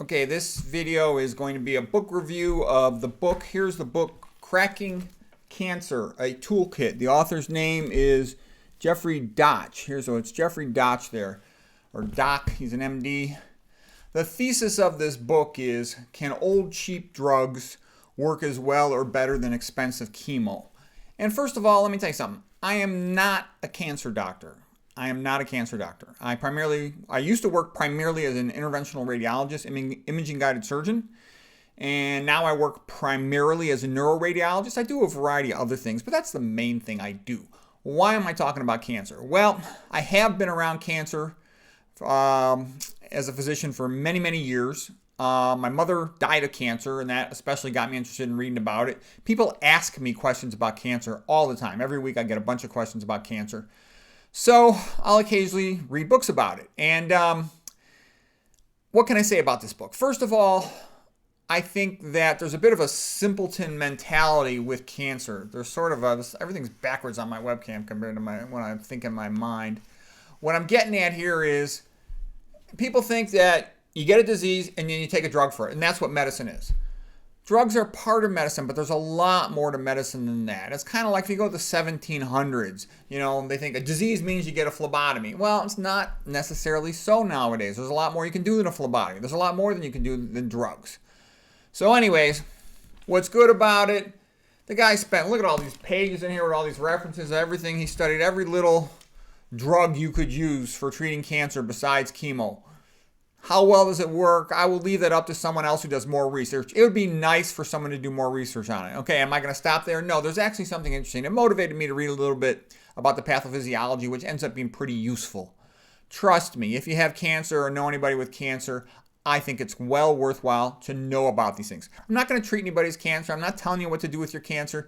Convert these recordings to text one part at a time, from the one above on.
Okay, this video is going to be a book review of the book. Here's the book, Cracking Cancer, a Toolkit. The author's name is Jeffrey Dach. It's Jeffrey Dach there, or Doc, he's an MD. The thesis of this book is, can old cheap drugs work as well or better than expensive chemo? And first of all, let me tell you something. I am not a cancer doctor. I am not a cancer doctor. I used to work primarily as an interventional radiologist, imaging guided surgeon, and now I work primarily as a neuroradiologist. I do a variety of other things, but that's the main thing I do. Why am I talking about cancer? Well, I have been around cancer as a physician for many, many years. My mother died of cancer, and that especially got me interested in reading about it. People ask me questions about cancer all the time. Every week I get a bunch of questions about cancer. So I'll occasionally read books about it. And what can I say about this book? First of all, I think that there's a bit of a simpleton mentality with cancer. There's sort of everything's backwards on my webcam compared to when I think in my mind. What I'm getting at here is people think that you get a disease and then you take a drug for it, and that's what medicine is. Drugs are part of medicine, but there's a lot more to medicine than that. It's kind of like if you go to the 1700s, they think a disease means you get a phlebotomy. Well, it's not necessarily so nowadays. There's a lot more you can do than a phlebotomy. There's a lot more than you can do than drugs. So anyways, what's good about it, the guy look at all these pages in here with all these references, everything. He studied every little drug you could use for treating cancer besides chemo. How well does it work? I will leave that up to someone else who does more research. It would be nice for someone to do more research on it. Okay, am I going to stop there? No, there's actually something interesting. It motivated me to read a little bit about the pathophysiology, which ends up being pretty useful. Trust me, if you have cancer or know anybody with cancer, I think it's well worthwhile to know about these things. I'm not going to treat anybody's cancer. I'm not telling you what to do with your cancer,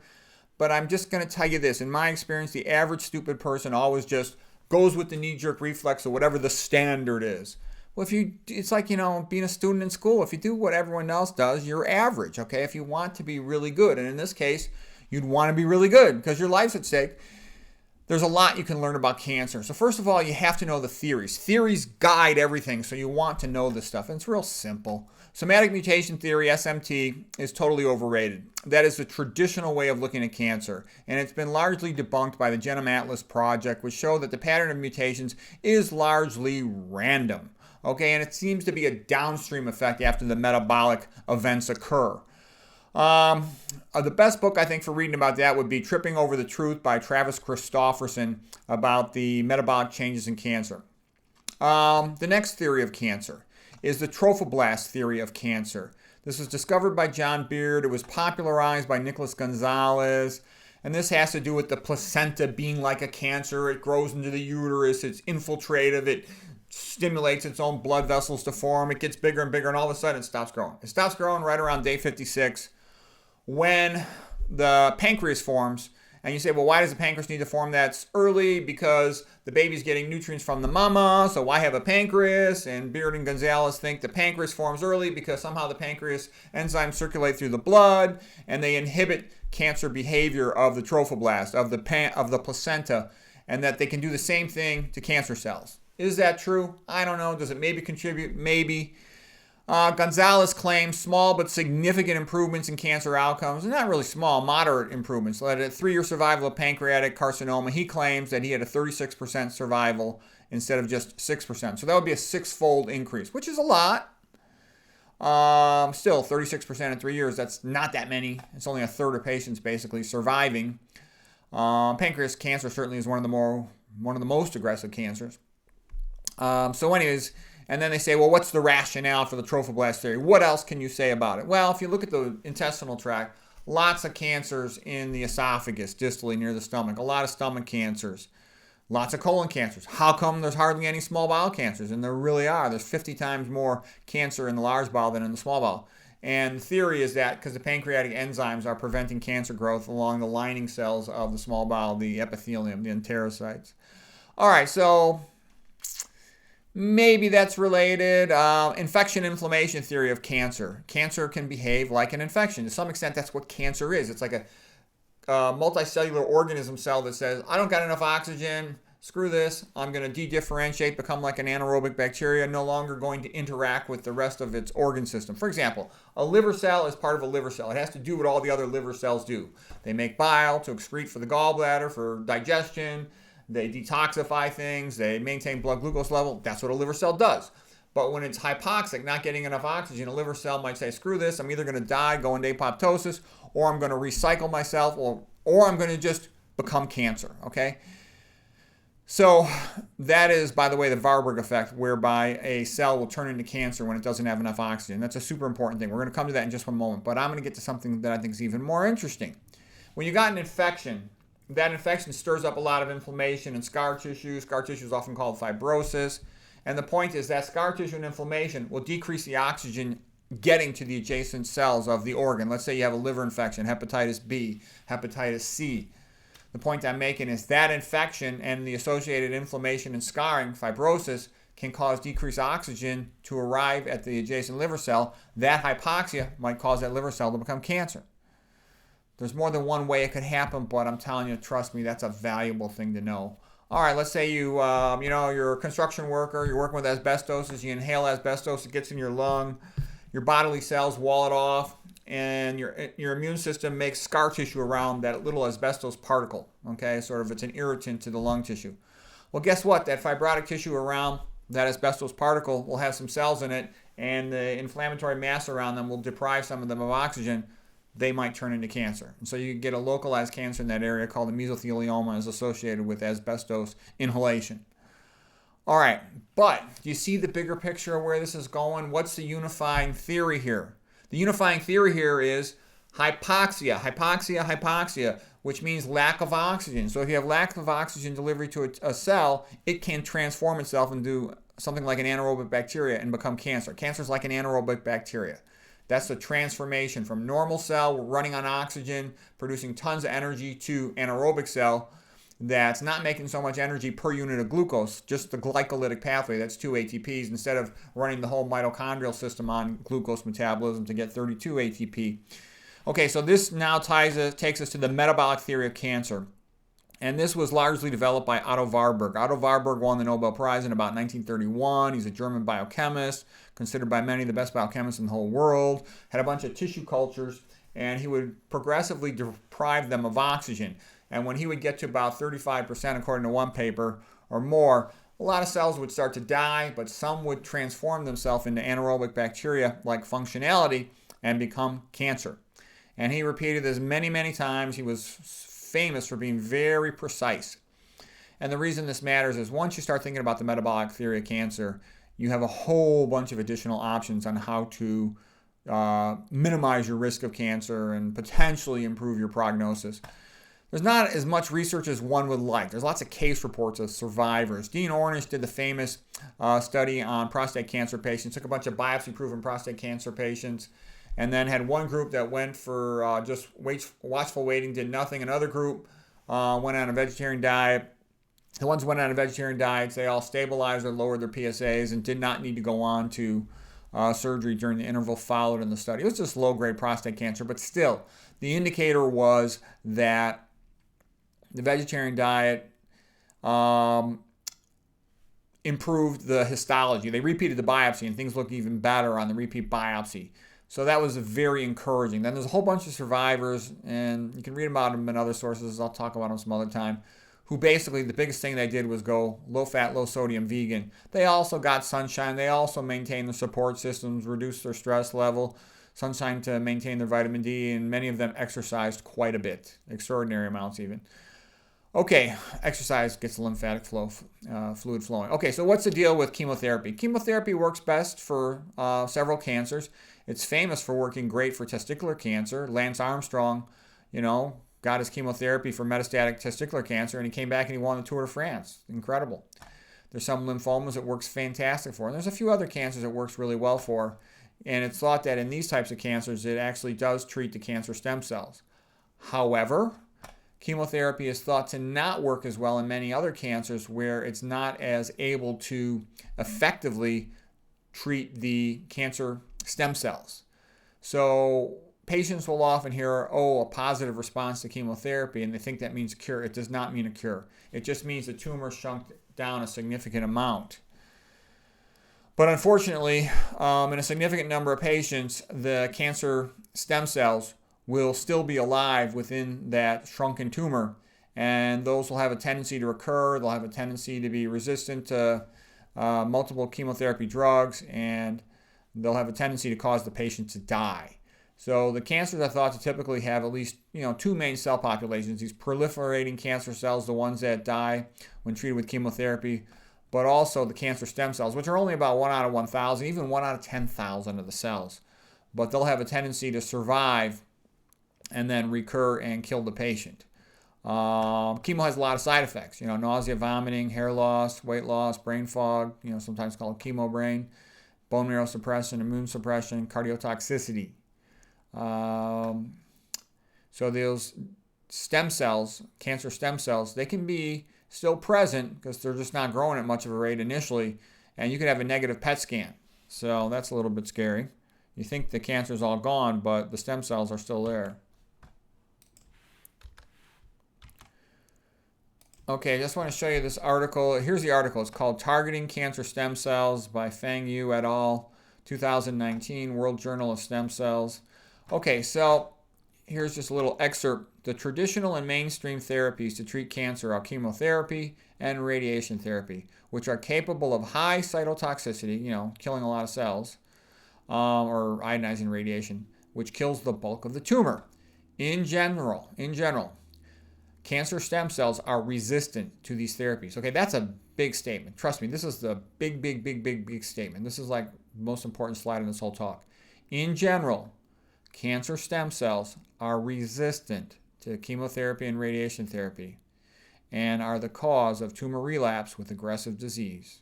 but I'm just going to tell you this. In my experience, the average stupid person always just goes with the knee-jerk reflex or whatever the standard is. Well, it's like, being a student in school. If you do what everyone else does, you're average, okay? If you want to be really good, and in this case, you'd want to be really good because your life's at stake, there's a lot you can learn about cancer. So first of all, you have to know the theories. Theories guide everything, so you want to know this stuff, and it's real simple. Somatic mutation theory, SMT, is totally overrated. That is the traditional way of looking at cancer, and it's been largely debunked by the Genome Atlas project, which showed that the pattern of mutations is largely random. Okay, and it seems to be a downstream effect after the metabolic events occur. The best book, I think, for reading about that would be Tripping Over the Truth by Travis Christofferson about the metabolic changes in cancer. The next theory of cancer is the trophoblast theory of cancer. This was discovered by John Beard. It was popularized by Nicholas Gonzalez. And this has to do with the placenta being like a cancer. It grows into the uterus. It's infiltrative. It stimulates its own blood vessels to form. It gets bigger and bigger, and all of a sudden it stops growing. It stops growing right around day 56 when the pancreas forms. And you say, well, why does the pancreas need to form? That's early because the baby's getting nutrients from the mama, so why have a pancreas? And Beard and Gonzalez think the pancreas forms early because somehow the pancreas enzymes circulate through the blood and they inhibit cancer behavior of the trophoblast, of the placenta, and that they can do the same thing to cancer cells. Is that true? I don't know. Does it maybe contribute? Maybe. Gonzalez claims small but significant improvements in cancer outcomes. Not really small, moderate improvements. At a 3-year survival of pancreatic carcinoma, he claims that he had a 36% survival instead of just 6%. So that would be a 6-fold increase, which is a lot. Still, 36% in 3 years, that's not that many. It's only a third of patients basically surviving. Pancreas cancer certainly is one of the most aggressive cancers. So anyways, and then they say, well, what's the rationale for the trophoblast theory? What else can you say about it? Well, if you look at the intestinal tract, lots of cancers in the esophagus, distally near the stomach, a lot of stomach cancers, lots of colon cancers. How come there's hardly any small bowel cancers? And there really are. There's 50 times more cancer in the large bowel than in the small bowel. And the theory is that because the pancreatic enzymes are preventing cancer growth along the lining cells of the small bowel, the epithelium, the enterocytes. All right, so maybe that's related. Infection inflammation theory of cancer. Cancer can behave like an infection. To some extent, that's what cancer is. It's like a multicellular organism cell that says, I don't got enough oxygen, screw this, I'm going to de-differentiate, become like an anaerobic bacteria, no longer going to interact with the rest of its organ system. For example, a liver cell is part of a liver cell. It has to do what all the other liver cells do. They make bile to excrete for the gallbladder, for digestion. They detoxify things. They maintain blood glucose level. That's what a liver cell does. But when it's hypoxic, not getting enough oxygen, a liver cell might say, screw this, I'm either going to die, go into apoptosis, or I'm going to recycle myself, or I'm going to just become cancer, okay? So that is, by the way, the Warburg effect, whereby a cell will turn into cancer when it doesn't have enough oxygen. That's a super important thing. We're going to come to that in just one moment, but I'm going to get to something that I think is even more interesting. When you got an infection, that infection stirs up a lot of inflammation and scar tissue. Scar tissue is often called fibrosis. And the point is that scar tissue and inflammation will decrease the oxygen getting to the adjacent cells of the organ. Let's say you have a liver infection, hepatitis B, hepatitis C. The point I'm making is that infection and the associated inflammation and scarring, fibrosis, can cause decreased oxygen to arrive at the adjacent liver cell. That hypoxia might cause that liver cell to become cancer. There's more than one way it could happen, but I'm telling you, trust me, that's a valuable thing to know. All right, let's say you're a construction worker, you're working with asbestos. As you inhale asbestos, it gets in your lung, your bodily cells wall it off, and your immune system makes scar tissue around that little asbestos particle, okay? Sort of it's an irritant to the lung tissue. Well, guess what? That fibrotic tissue around that asbestos particle will have some cells in it, and the inflammatory mass around them will deprive some of them of oxygen. They might turn into cancer. And so you get a localized cancer in that area called a mesothelioma is associated with asbestos inhalation. All right, but do you see the bigger picture of where this is going? What's the unifying theory here? The unifying theory here is hypoxia, hypoxia, hypoxia, which means lack of oxygen. So if you have lack of oxygen delivery to a cell, it can transform itself into something like an anaerobic bacteria and become cancer. Cancer is like an anaerobic bacteria. That's the transformation from normal cell running on oxygen, producing tons of energy, to anaerobic cell that's not making so much energy per unit of glucose, just the glycolytic pathway, that's 2 ATPs, instead of running the whole mitochondrial system on glucose metabolism to get 32 ATP. Okay, so this now takes us to the metabolic theory of cancer. And this was largely developed by Otto Warburg. Otto Warburg won the Nobel Prize in about 1931. He's a German biochemist, considered by many the best biochemist in the whole world. Had a bunch of tissue cultures, and he would progressively deprive them of oxygen. And when he would get to about 35%, according to one paper, or more, a lot of cells would start to die, but some would transform themselves into anaerobic bacteria-like functionality and become cancer. And he repeated this many, many times. He was famous for being very precise. And the reason this matters is once you start thinking about the metabolic theory of cancer, you have a whole bunch of additional options on how to minimize your risk of cancer and potentially improve your prognosis. There's not as much research as one would like. There's lots of case reports of survivors. Dean Ornish did the famous study on prostate cancer patients, took a bunch of biopsy-proven prostate cancer patients, and then had one group that went for just watchful waiting, did nothing. Another group went on a vegetarian diet. The ones who went on a vegetarian diet, they all stabilized or lowered their PSAs and did not need to go on to surgery during the interval followed in the study. It was just low-grade prostate cancer, but still, the indicator was that the vegetarian diet improved the histology. They repeated the biopsy, and things looked even better on the repeat biopsy. So that was very encouraging. Then there's a whole bunch of survivors, and you can read about them in other sources. I'll talk about them some other time, who basically the biggest thing they did was go low-fat, low-sodium vegan. They also got sunshine. They also maintained their support systems, reduced their stress level, sunshine to maintain their vitamin D, and many of them exercised quite a bit, extraordinary amounts even. Okay, exercise gets the lymphatic fluid flowing. Okay, so what's the deal with chemotherapy? Chemotherapy works best for several cancers. It's famous for working great for testicular cancer. Lance Armstrong, got his chemotherapy for metastatic testicular cancer, and he came back and he won the Tour de France. Incredible. There's some lymphomas it works fantastic for, and there's a few other cancers it works really well for, and it's thought that in these types of cancers, it actually does treat the cancer stem cells. However, chemotherapy is thought to not work as well in many other cancers where it's not as able to effectively treat the cancer stem cells. So patients will often hear, oh, a positive response to chemotherapy, and they think that means a cure. It does not mean a cure. It just means the tumor shrunk down a significant amount. But unfortunately, in a significant number of patients, the cancer stem cells will still be alive within that shrunken tumor, and those will have a tendency to recur. They'll have a tendency to be resistant to multiple chemotherapy drugs, and they'll have a tendency to cause the patient to die. So the cancers are thought to typically have at least, two main cell populations: these proliferating cancer cells, the ones that die when treated with chemotherapy, but also the cancer stem cells, which are only about 1 out of 1,000, even 1 out of 10,000 of the cells. But they'll have a tendency to survive and then recur and kill the patient. Chemo has a lot of side effects, nausea, vomiting, hair loss, weight loss, brain fog, sometimes called chemo brain, bone marrow suppression, immune suppression, cardiotoxicity. So those stem cells, cancer stem cells, they can be still present because they're just not growing at much of a rate initially, and you could have a negative PET scan. So that's a little bit scary. You think the cancer's all gone, but the stem cells are still there. Okay, I just want to show you this article. Here's the article. It's called Targeting Cancer Stem Cells by Fang Yu et al., 2019, World Journal of Stem Cells. Okay, so here's just a little excerpt. The traditional and mainstream therapies to treat cancer are chemotherapy and radiation therapy, which are capable of high cytotoxicity, killing a lot of cells, or ionizing radiation, which kills the bulk of the tumor. In general, cancer stem cells are resistant to these therapies. Okay, that's a big statement. Trust me, this is the big statement. This is like the most important slide in this whole talk. In general, cancer stem cells are resistant to chemotherapy and radiation therapy and are the cause of tumor relapse with aggressive disease.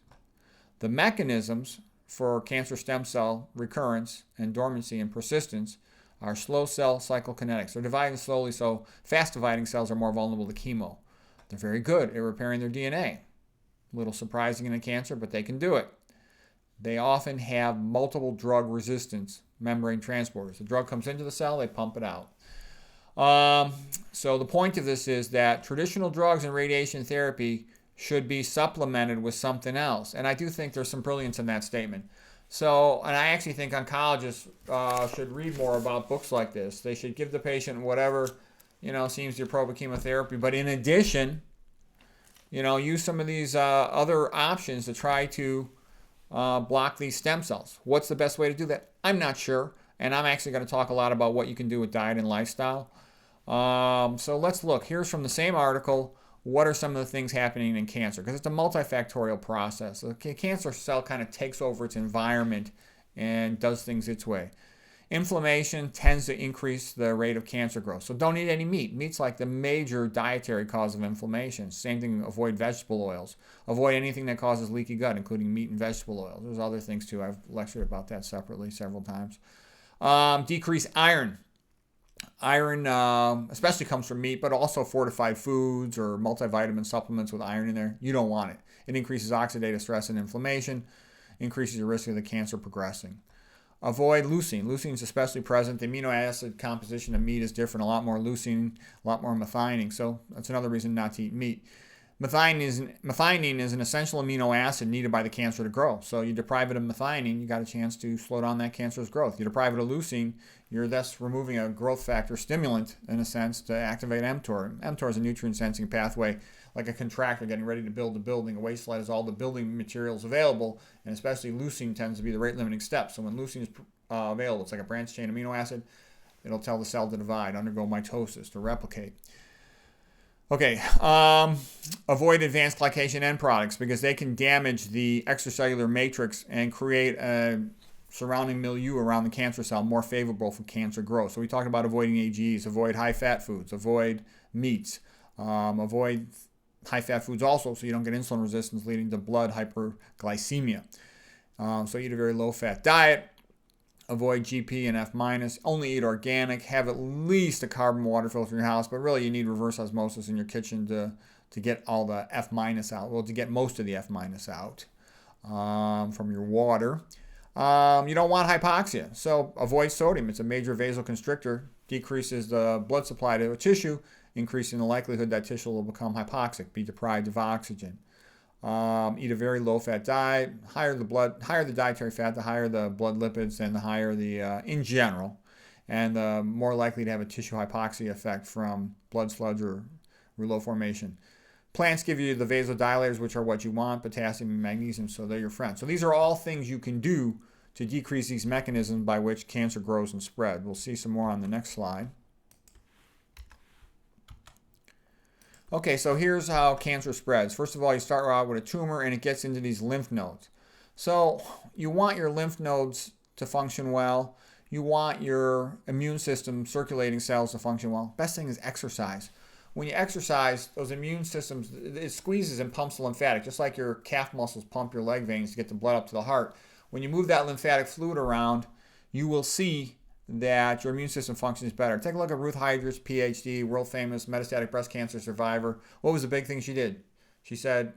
The mechanisms for cancer stem cell recurrence and dormancy and persistence are slow cell cycle kinetics. They're dividing slowly, so fast dividing cells are more vulnerable to chemo. They're very good at repairing their DNA. A little surprising in a cancer, but they can do it. They often have multiple drug resistance membrane transporters. The drug comes into the cell, they pump it out. So the point of this is that traditional drugs and radiation therapy should be supplemented with something else. And I do think there's some brilliance in that statement. So, and I actually think oncologists should read more about books like this. They should give the patient whatever, seems to appropriate chemotherapy. But in addition, use some of these other options to try to block these stem cells. What's the best way to do that? I'm not sure. And I'm actually going to talk a lot about what you can do with diet and lifestyle. So let's look. Here's from the same article. What are some of the things happening in cancer? Because it's a multifactorial process. The cancer cell kind of takes over its environment and does things its way. Inflammation tends to increase the rate of cancer growth. So don't eat any meat. Meat's like the major dietary cause of inflammation. Same thing, avoid vegetable oils. Avoid anything that causes leaky gut, including meat and vegetable oils. There's other things too. I've lectured about that separately several times. Decrease iron. Iron especially comes from meat, but also fortified foods or multivitamin supplements with iron in there. You don't want it. It increases oxidative stress and inflammation, increases your risk of the cancer progressing. Avoid leucine. Leucine is especially present. The amino acid composition of meat is different. A lot more leucine, a lot more methionine. So that's another reason not to eat meat. Methionine is an essential amino acid needed by the cancer to grow. So you deprive it of methionine, you got a chance to slow down that cancer's growth. You deprive it of leucine, you're thus removing a growth factor stimulant, in a sense, to activate mTOR. mTOR is a nutrient sensing pathway, like a contractor getting ready to build a building. A waste slide has all the building materials available, and especially leucine tends to be the rate limiting step. So when leucine is available, it's like a branched chain amino acid. It'll tell the cell to divide, undergo mitosis, to replicate. Okay, avoid advanced glycation end products because they can damage the extracellular matrix and create a surrounding milieu around the cancer cell more favorable for cancer growth. So we talked about avoiding AGEs, avoid high-fat foods, avoid meats, avoid high-fat foods also so you don't get insulin resistance leading to blood hyperglycemia. So eat a very low-fat diet. Avoid GP and F-. Only eat organic. Have at least a carbon water filter in your house, but really you need reverse osmosis in your kitchen to get all the F- out. Well, to get most of the F- out from your water. You don't want hypoxia, so avoid sodium. It's a major vasoconstrictor, decreases the blood supply to a tissue, increasing the likelihood that tissue will become hypoxic, be deprived of oxygen. Eat a very low-fat diet. Higher the dietary fat, the higher the blood lipids, and the higher the in general, and the more likely to have a tissue hypoxia effect from blood sludge or rouleau formation. Plants give you the vasodilators, which are what you want, potassium and magnesium, so they're your friends. So these are all things you can do to decrease these mechanisms by which cancer grows and spreads. We'll see some more on the next slide. Okay, so here's how cancer spreads. First of all, you start out with a tumor and it gets into these lymph nodes. So you want your lymph nodes to function well. You want your immune system, circulating cells to function well. Best thing is exercise. When you exercise, those immune systems, it squeezes and pumps the lymphatic, just like your calf muscles pump your leg veins to get the blood up to the heart. When you move that lymphatic fluid around, you will see that your immune system functions better. Take a look at Ruth Hydrich, PhD, world famous metastatic breast cancer survivor. What was the big thing she did? She said,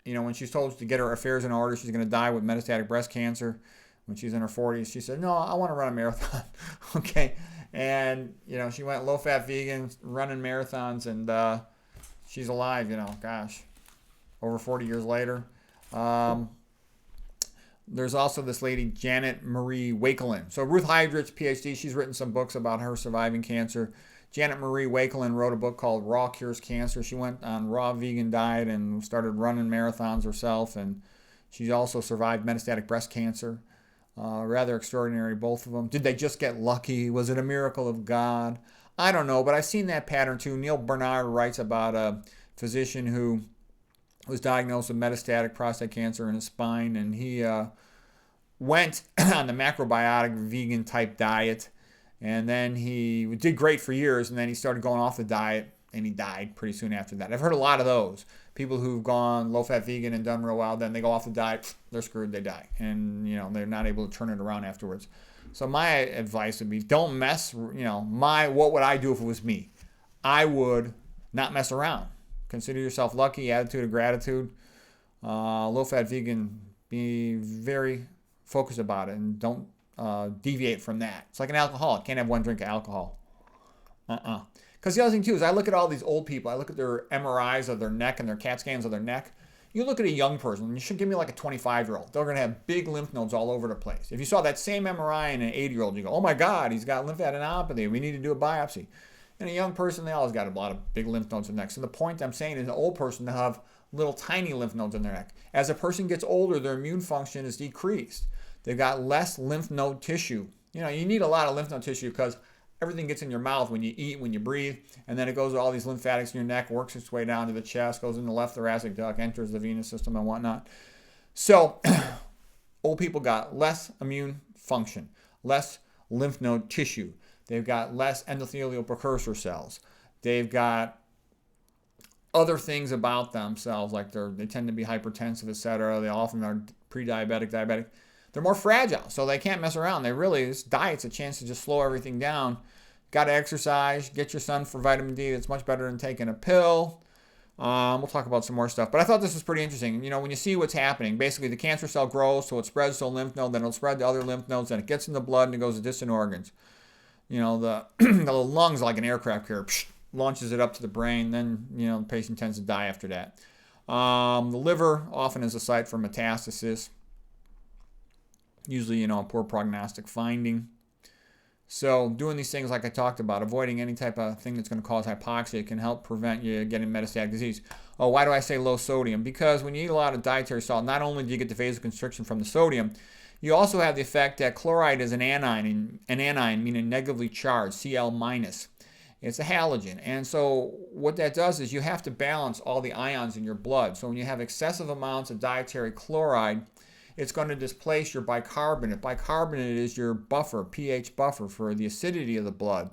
when she's told to get her affairs in order, she's going to die with metastatic breast cancer when she's in her 40s. She said, no, I want to run a marathon. Okay. And, she went low-fat vegan, running marathons, and she's alive, gosh, over 40 years later. There's also this lady, Janet Marie Wakelin. So Ruth Hydrich, PhD, she's written some books about her surviving cancer. Janet Marie Wakelin wrote a book called Raw Cures Cancer. She went on raw vegan diet and started running marathons herself, and she also survived metastatic breast cancer. Rather extraordinary, both of them. Did they just get lucky? Was it a miracle of God? I don't know, but I've seen that pattern too. Neil Bernard writes about a physician who was diagnosed with metastatic prostate cancer in his spine, and he went on the macrobiotic vegan type diet, and then he did great for years, and then he started going off the diet, and he died pretty soon after that. I've heard a lot of those. People who've gone low-fat vegan and done real well, then they go off the diet, they're screwed, they die. And, they're not able to turn it around afterwards. So my advice would be don't mess, what would I do if it was me? I would not mess around. Consider yourself lucky, attitude of gratitude. Low-fat vegan, be very focused about it and don't deviate from that. It's like an alcoholic. Can't have one drink of alcohol. Because the other thing, too, is I look at all these old people. I look at their MRIs of their neck and their CAT scans of their neck. You look at a young person, and you should give me like a 25-year-old. They're going to have big lymph nodes all over the place. If you saw that same MRI in an 80-year-old, you go, oh, my God, he's got lymphadenopathy. We need to do a biopsy. And a young person, they always got a lot of big lymph nodes in their neck. So the point I'm saying is an old person to have little tiny lymph nodes in their neck. As a person gets older, their immune function is decreased. They've got less lymph node tissue. You need a lot of lymph node tissue because everything gets in your mouth when you eat, when you breathe, and then it goes to all these lymphatics in your neck, works its way down to the chest, goes in the left thoracic duct, enters the venous system and whatnot. So old people got less immune function, less lymph node tissue. They've got less endothelial precursor cells. They've got other things about themselves, like they tend to be hypertensive, etc. They often are pre-diabetic, diabetic. They're more fragile, so they can't mess around. This diet's a chance to just slow everything down. Got to exercise, get your sun for vitamin D. That's much better than taking a pill. We'll talk about some more stuff. But I thought this was pretty interesting. When you see what's happening, basically the cancer cell grows, so it spreads to a lymph node, then it'll spread to other lymph nodes, then it gets in the blood and it goes to distant organs. The lungs, like an aircraft carrier, launches it up to the brain. Then, the patient tends to die after that. The liver often is a site for metastasis. Usually, a poor prognostic finding. So doing these things like I talked about, avoiding any type of thing that's going to cause hypoxia can help prevent you getting metastatic disease. Oh, why do I say low sodium? Because when you eat a lot of dietary salt, not only do you get the vasoconstriction from the sodium, you also have the effect that chloride is an anion meaning negatively charged, Cl-. It's a halogen. And so what that does is you have to balance all the ions in your blood. So when you have excessive amounts of dietary chloride, it's going to displace your bicarbonate. Bicarbonate is your buffer, pH buffer for the acidity of the blood.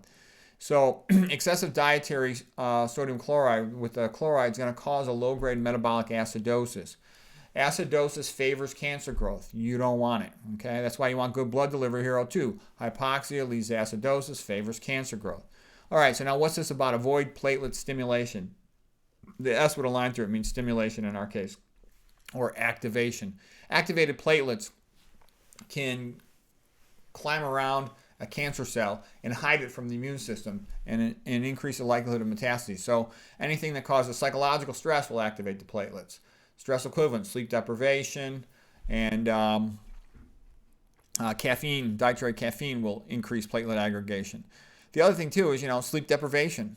So excessive dietary sodium chloride with the chloride is going to cause a low-grade metabolic acidosis. Acidosis favors cancer growth. You don't want it. Okay, that's why you want good blood delivery, Hero 2. Hypoxia leads to acidosis, favors cancer growth. All right, so now what's this about? Avoid platelet stimulation. The S with a line through it means stimulation in our case, or activation. Activated platelets can climb around a cancer cell and hide it from the immune system and increase the likelihood of metastases. So anything that causes psychological stress will activate the platelets. Stress equivalent, sleep deprivation, and caffeine, dietary caffeine will increase platelet aggregation. The other thing too is, sleep deprivation.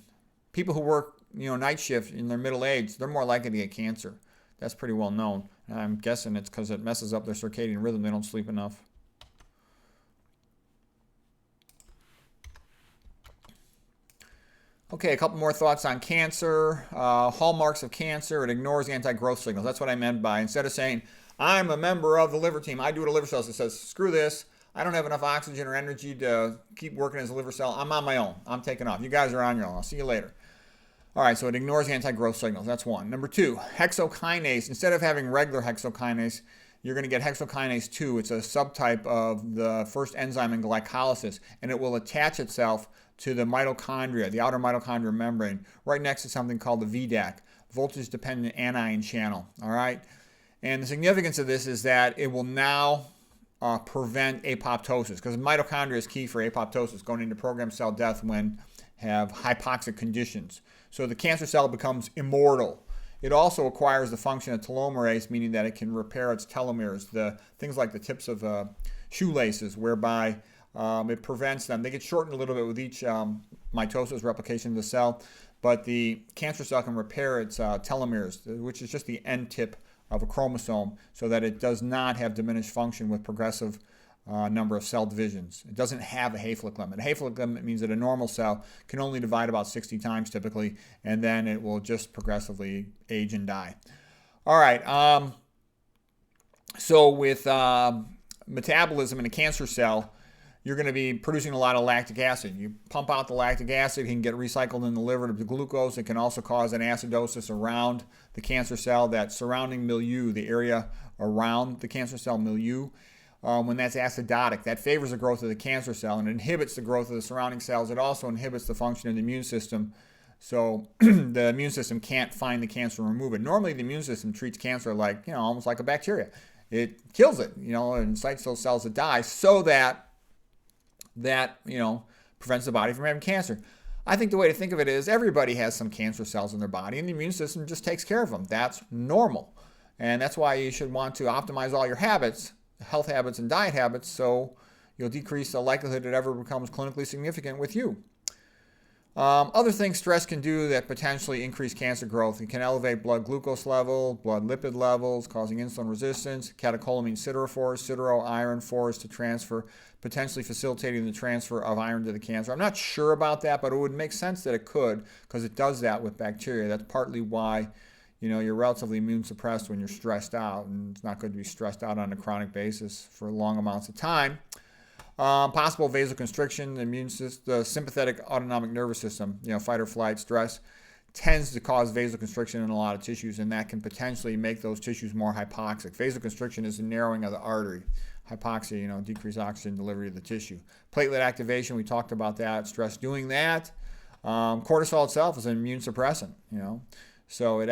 People who work, night shift in their middle age, they're more likely to get cancer. That's pretty well known. I'm guessing it's because it messes up their circadian rhythm. They don't sleep enough. Okay, a couple more thoughts on cancer. Hallmarks of cancer, it ignores anti-growth signals. That's what I meant by, instead of saying, I'm a member of the liver team, I do what a liver cell, it says, screw this. I don't have enough oxygen or energy to keep working as a liver cell. I'm on my own. I'm taking off. You guys are on your own. I'll see you later. All right, so it ignores anti-growth signals. That's one. Number two, hexokinase. Instead of having regular hexokinase, you're going to get hexokinase 2. It's a subtype of the first enzyme in glycolysis, and it will attach itself to the mitochondria, the outer mitochondrial membrane, right next to something called the VDAC, voltage-dependent anion channel. All right, and the significance of this is that it will now prevent apoptosis, because mitochondria is key for apoptosis, going into programmed cell death when have hypoxic conditions. So the cancer cell becomes immortal. It also acquires the function of telomerase, meaning that it can repair its telomeres, the things like the tips of shoelaces, whereby it prevents them. They get shortened a little bit with each mitosis, replication of the cell, but the cancer cell can repair its telomeres, which is just the end tip of a chromosome, so that it does not have diminished function with progressive number of cell divisions. It doesn't have a Hayflick limit. A Hayflick limit means that a normal cell can only divide about 60 times typically, and then it will just progressively age and die. All right, so with metabolism in a cancer cell, you're going to be producing a lot of lactic acid. You pump out the lactic acid, it can get recycled in the liver to glucose. It can also cause an acidosis around the cancer cell, that surrounding milieu, the area around the cancer cell milieu. When that's acidotic, that favors the growth of the cancer cell and inhibits the growth of the surrounding cells. It also inhibits the function of the immune system. So the immune system can't find the cancer and remove it. Normally the immune system treats cancer like, almost like a bacteria. It kills it, and incites those cells to die so that prevents the body from having cancer. I think the way to think of it is everybody has some cancer cells in their body, and the immune system just takes care of them. That's normal. And that's why you should want to optimize all your habits, health habits and diet habits, so you'll decrease the likelihood it ever becomes clinically significant with you. Other things stress can do that potentially increase cancer growth. It can elevate blood glucose level, blood lipid levels, causing insulin resistance, catecholamine siderophores, sidero-iron phores to transfer, potentially facilitating the transfer of iron to the cancer. I'm not sure about that, but it would make sense that it could, because it does that with bacteria. That's partly why you're relatively immune suppressed when you're stressed out, and it's not good to be stressed out on a chronic basis for long amounts of time. Possible vasoconstriction, the immune system, the sympathetic autonomic nervous system, fight or flight, stress, tends to cause vasoconstriction in a lot of tissues, and that can potentially make those tissues more hypoxic. Vasoconstriction is the narrowing of the artery. Hypoxia, decreased oxygen delivery to the tissue. Platelet activation, we talked about that, stress doing that. Cortisol itself is an immune suppressant, So it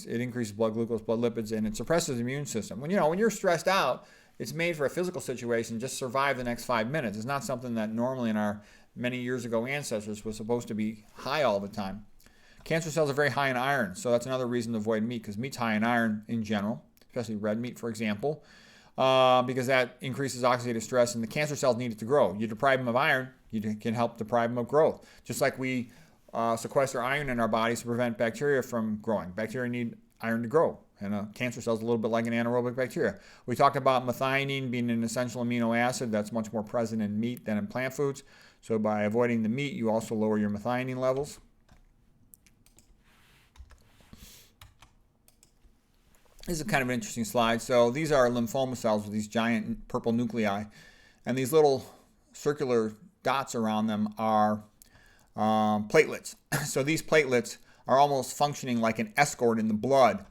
increases blood glucose, blood lipids, and it suppresses the immune system. When you're stressed out, it's made for a physical situation, just survive the next 5 minutes. It's not something that normally in our many years ago ancestors was supposed to be high all the time. Cancer cells are very high in iron, so that's another reason to avoid meat, because meat's high in iron in general, especially red meat, for example, because that increases oxidative stress, and the cancer cells need it to grow. You deprive them of iron, you can help deprive them of growth. Just like we sequester iron in our bodies to prevent bacteria from growing. Bacteria need iron to grow. And a cancer cell is a little bit like an anaerobic bacteria. We talked about methionine being an essential amino acid that's much more present in meat than in plant foods. So by avoiding the meat, you also lower your methionine levels. This is kind of an interesting slide. So these are lymphoma cells with these giant purple nuclei. And these little circular dots around them are platelets. So these platelets are almost functioning like an escort in the blood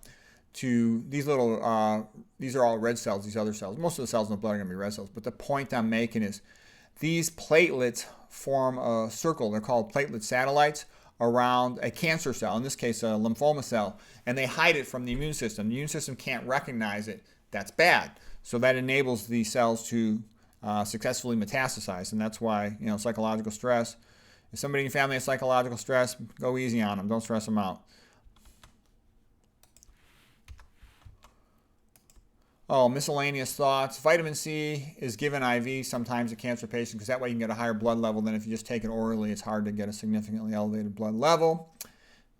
to these little, these are all red cells, these other cells. Most of the cells in the blood are going to be red cells. But the point I'm making is these platelets form a circle. They're called platelet satellites around a cancer cell, in this case a lymphoma cell, and they hide it from the immune system. The immune system can't recognize it. That's bad. So that enables the cells to successfully metastasize, and that's why, you know, psychological stress. If somebody in your family has psychological stress, go easy on them. Don't stress them out. Oh, miscellaneous thoughts. Vitamin C is given IV sometimes to cancer patients because that way you can get a higher blood level than if you just take it orally. It's hard to get a significantly elevated blood level.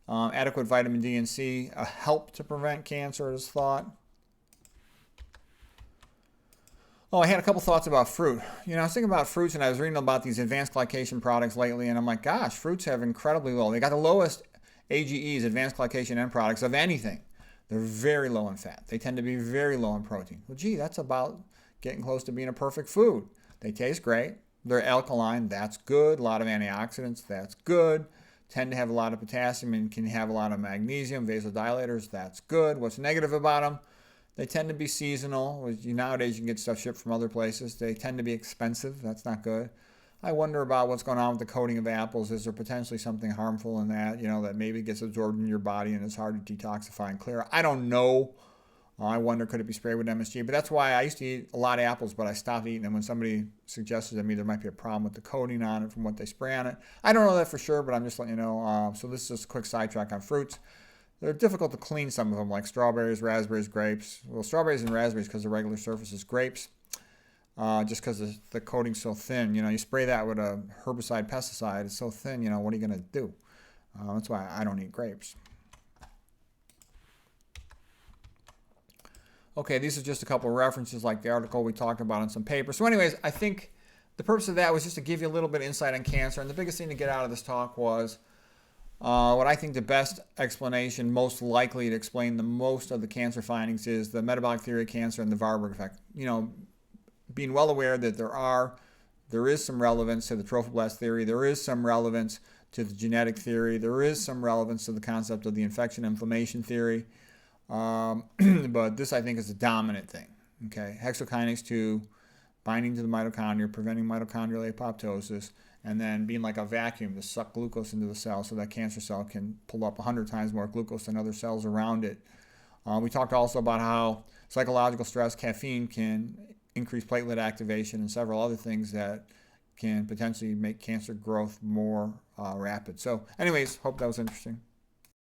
Adequate vitamin D and C help to prevent cancer is thought. Oh, I had a couple thoughts about fruit. You know, I was thinking about fruits, and I was reading about these advanced glycation products lately, and I'm like, gosh, fruits have incredibly low. They got the lowest AGEs, advanced glycation end products, of anything. They're very low in fat. They tend to be very low in protein. Well, gee, that's about getting close to being a perfect food. They taste great. They're alkaline. That's good. A lot of antioxidants. That's good. Tend to have a lot of potassium and can have a lot of magnesium, vasodilators. That's good. What's negative about them? They tend to be seasonal. Nowadays, you can get stuff shipped from other places. They tend to be expensive. That's not good. I wonder about what's going on with the coating of apples. Is there potentially something harmful in that, you know, that maybe gets absorbed in your body and is hard to detoxify and clear? I don't know. I wonder, could it be sprayed with MSG? But that's why I used to eat a lot of apples, but I stopped eating them when somebody suggested to me there might be a problem with the coating on it from what they spray on it. I don't know that for sure, but I'm just letting you know. So this is just a quick sidetrack on fruits. They're difficult to clean, some of them, like strawberries, raspberries, grapes. Well, strawberries and raspberries because the regular surface is grapes, just because the coating's so thin. You know, you spray that with a herbicide, pesticide, it's so thin, you know, what are you going to do? That's why I don't eat grapes. Okay, these are just a couple of references like the article we talked about in some papers. So anyways, I think the purpose of that was just to give you a little bit of insight on cancer. And the biggest thing to get out of this talk was what I think the best explanation, most likely to explain the most of the cancer findings, is the metabolic theory of cancer and the Warburg effect. You know, being well aware that there is some relevance to the trophoblast theory, there is some relevance to the genetic theory, there is some relevance to the concept of the infection inflammation theory, but this I think is the dominant thing. Okay, hexokinase 2 binding to the mitochondria, preventing mitochondrial apoptosis, and then being like a vacuum to suck glucose into the cell so that cancer cell can pull up 100 times more glucose than other cells around it. We talked also about how psychological stress, caffeine, can increase platelet activation and several other things that can potentially make cancer growth more rapid. So anyways, hope that was interesting.